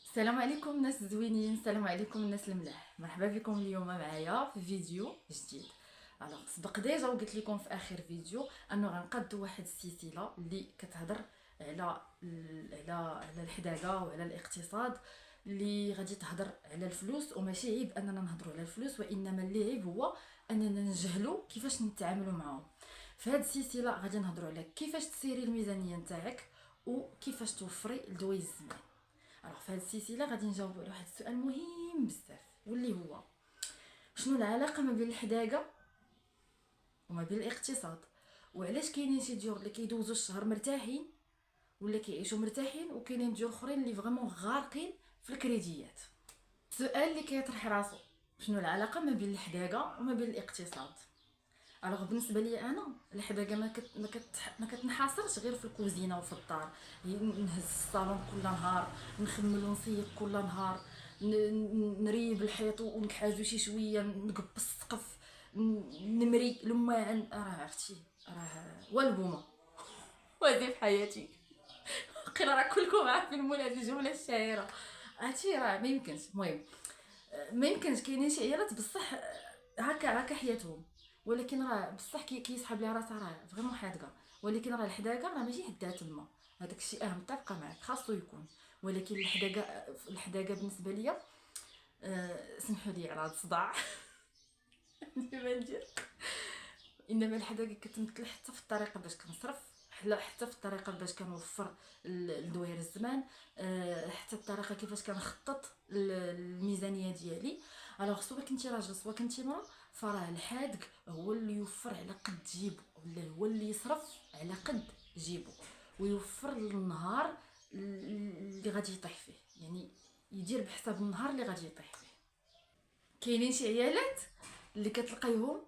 السلام عليكم الناس الزوينين، السلام عليكم الناس الملاح. مرحبا بكم اليوم معايا في فيديو جديد. الوغ سبق ديجا وقلت لكم في اخر فيديو انه غنقادو واحد السلسله اللي كتهضر على الحداقه وعلى الاقتصاد، اللي غادي تهضر على الفلوس. وماشي عيب اننا نهضروا على الفلوس، وانما اللي عيب هو اننا نجهلوا كيفاش نتعاملوا معهم. في هذه السلسله غادي نهضروا على كيفاش تسيري الميزانيه نتاعك وكيفاش توفري لدوي الزمان. الوغ في هذه السلسله غادي نجاوبوا على واحد السؤال مهم بزاف، واللي هو شنو العلاقه ما بين الحداقه وما بين الاقتصاد، وعلاش كاينين شي ديور اللي كيدوزوا الشهر مرتاحين ولا كيعيشوا مرتاحين، وكاينين ديور اخرين اللي فريمون غارقين في الكريديات. السؤال اللي كيطرح راسو شنو العلاقه ما بين الحداقه وما بين الاقتصاد. الوغ بالنسبه لي انا الحداقه ما كتنحصرش غير في الكوزينه وفي الدار. نهز الصالون كل نهار، نخمل ونسيق كل نهار، نريب الحيط ونكحاجو شي شويه، نقب السقف، نمري لماعن. راه عرفتي، راه والبومه وهذه في حياتي. قيل راه كلكم عارفين مولا هذه الجمله الشهيره. عرفتي راه ما يمكنش. المهم ما يمكنش، كاينين شي عيالات بصح هكا حياتهم، ولكن راه بصح كيسحب ليها راسها راه فريمون حادقه. ولكن راه الحداقه راه ماشي حدات الماء، هذاك الشيء متفقه معك خاصو يكون. ولكن الحداقه بالنسبه ليا سمحوا لي على هذا الصداع. ديما ندير. انما الحداقه كتمثل حتى في الطريقه باش كنصرف، حتى في الطريقه باش كنوفر لدوير الزمان، حتى الطريقه كيفاش كنخطط الميزانيه ديالي. الوغ سواء كنتي راجل سواء كنتي مرا، فراه الحادق هو اللي يوفر على قد جيبو، ولا هو اللي يصرف على قد جيبو، ويوفر النهار اللي غادي يطيح فيه، يعني يدير بحساب النهار اللي غادي يطيح فيه. كاينين شي عيالات اللي كتلقايهم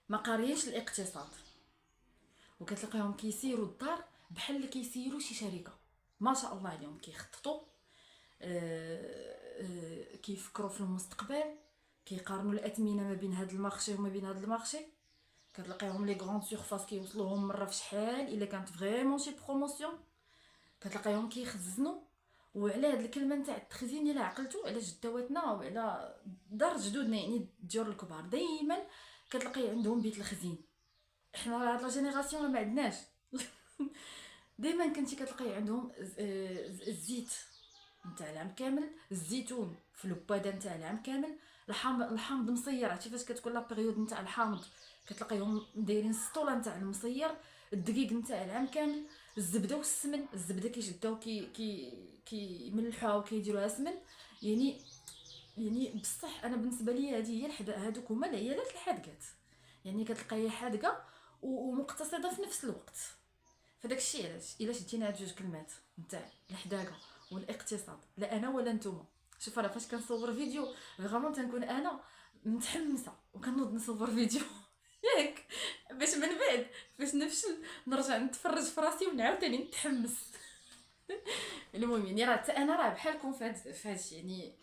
ما قاريينش الاقتصاد، وكتلقاهم كيسيروا الدار بحال اللي كيسيروا شي شركه. ما شاء الله عليهم كيخططوا، كيفكروا في المستقبل، كيقارنوا الاثمنه ما بين هذا المارشي وما بين هذا المارشي. كتلقاهم لي غران سورفاس كيوصلوهم مره في شحال الا كانت فريمون شي بروموسيون. كتلقايهم كيخزنوا. وعلى هاد الكلمه نتاع التخزين الا عقلتوا على جداواتنا وعلى دار جدودنا، يعني الديور الكبار دائما كتلقاي عندهم بيت الخزين. احنا هاد لا جينيراسيون ما عندناش. دائما كنتي كتلقاي عندهم الزيت نتاع العام كامل، الزيتون في البواده نتاع العام كامل، الحامض مصير. عرفتي فاش كتكون لا بيريود نتاع الحامض كتلقايهم دايرين السطوله نتاع المصير، الدقيق نتاع العام كامل، الزبده والسمن. الزبده كيشداو كيملحوها وكيديروها سمن. يعني بصح انا بالنسبه لي هذه هي هادوك هما العيالات الحادقات. يعني كتلقاي حادقه ومقتصده في نفس الوقت. فداك الشيء علاش الا شدينا هاد جوج كلمات نتاع الحداقه والاقتصاد، لا انا ولا نتوما. شوف راه فاش كنصور فيديو فريمون تنكون انا متحمسه وكنوض نصور فيديو. ياك باش من بعد فاش نفشل نرجع نتفرج في راسي ونعاود تاني نتحمس. المهم يعني راه انا راه بحالكم في هاد الشيء. يعني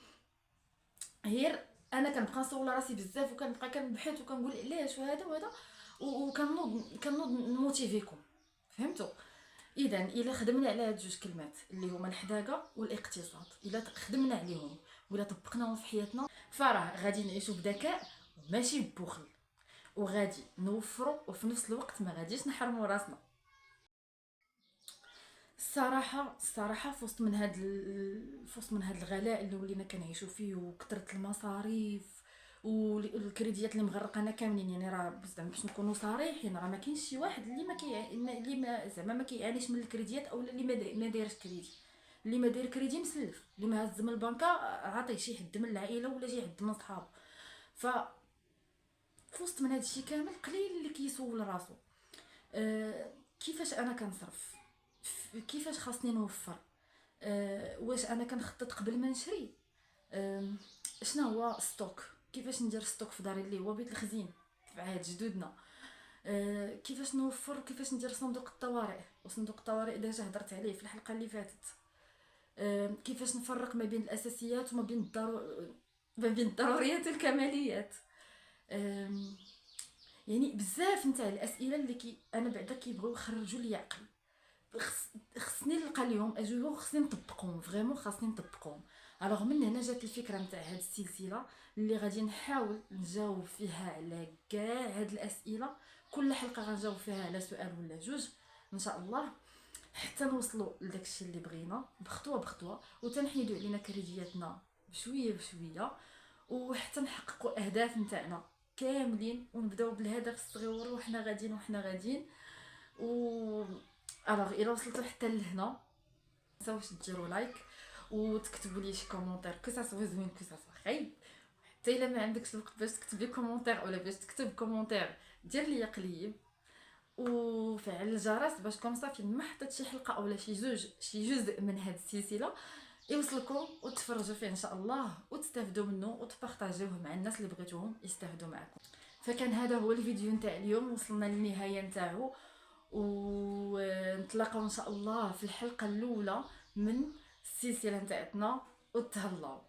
غير انا كنبقى نصور راسي بزاف وكنبقى كنبحث وكنقول علاش وهذا وهذا، وكنوض نموتيفيكم. فهمتوا؟ اذا الا خدمنا على هاد جوج كلمات اللي هما الحداقه والاقتصاد، الا خدمنا عليهم ولا طبقناهم في حياتنا، فراه غادي نعيشوا بذكاء وماشي ببخل، وغادي نوفروا وفي نفس الوقت ما غاديش نحرموا راسنا. الصراحه في وسط من هاد الغلاء اللي ولينا كنعيشوا فيه وكثره المصاريف والكريديات اللي مغرقانا كاملين، يعني راه زعما باش نكونوا صريحين راه ما كاينش شي واحد اللي اللي ما زعما ما كيعانيش من الكريديات، او اللي ما دايرش كريدي. اللي ما داير كريدي مسلف، اللي ما هز من البنكه عاطيه شي حد من العائله ولا شي حد من صحابه. ف في وسط من هذا الشيء كامل قليل اللي كيسول راسو كيفاش انا كنصرف، كيفاش خاصني نوفر، واش انا كنخطط قبل ما نشري، شنو هو ستوك، كيفاش ندير ستوك في داري اللي هو بيت الخزين في عهد جدودنا، كيفاش نوفر، كيفاش ندير صندوق الطوارئ. وصندوق الطوارئ ديجا هضرت عليه في الحلقه اللي فاتت. كيفاش نفرق ما بين الاساسيات وما بين ما بين الضروريات والكماليات. يعني بزاف نتاع الاسئله اللي انا بعدا كيبغيو يخرجوا لي عقل. خصني نلقى اليوم اجور، خصني نطبقهم فريمون، خاصني نطبقهم. الوغ من هنا جات الفكره نتاع هاد السلسله اللي غادي نحاول نجاوب فيها على كاع هاد الاسئله. كل حلقه غنجاوب فيها على سؤال ولا جوج ان شاء الله، حتى نوصلوا لداكشي اللي بغينا بخطوه بخطوه، وتنحيدوا علينا كريدياتنا بشويه بشويه، وحتى نحققوا اهداف نتاعنا كاملين، ونبداو بالهدف الصغيور وحنا غاديين وحنا غاديين. و الوغ الا وصلتوا حتى لهنا متنساوش ديروا لايك وتكتبوا لي شي كومونتير كو سا سوا زوين كو سا سوا خايب. حتى الا ما عندكش الوقت باش تكتبي كومونتير ولا باش تكتب كومونتير، دير لي قليب وفعل الجرس باش كومسا فين ما حطيت شي حلقه اولا شي جزء من هاد السلسله يوصلكم وتفرجوا فيه ان شاء الله وتستافدوا منه وتبارطاجيوه مع الناس اللي بغيتوهم يستافدوا معكم. فكان هذا هو الفيديو نتاع اليوم، وصلنا للنهايه نتاعو، ونتلاقاو ان شاء الله في الحلقه الاولى من السلسله نتاعتنا، وتهلاو.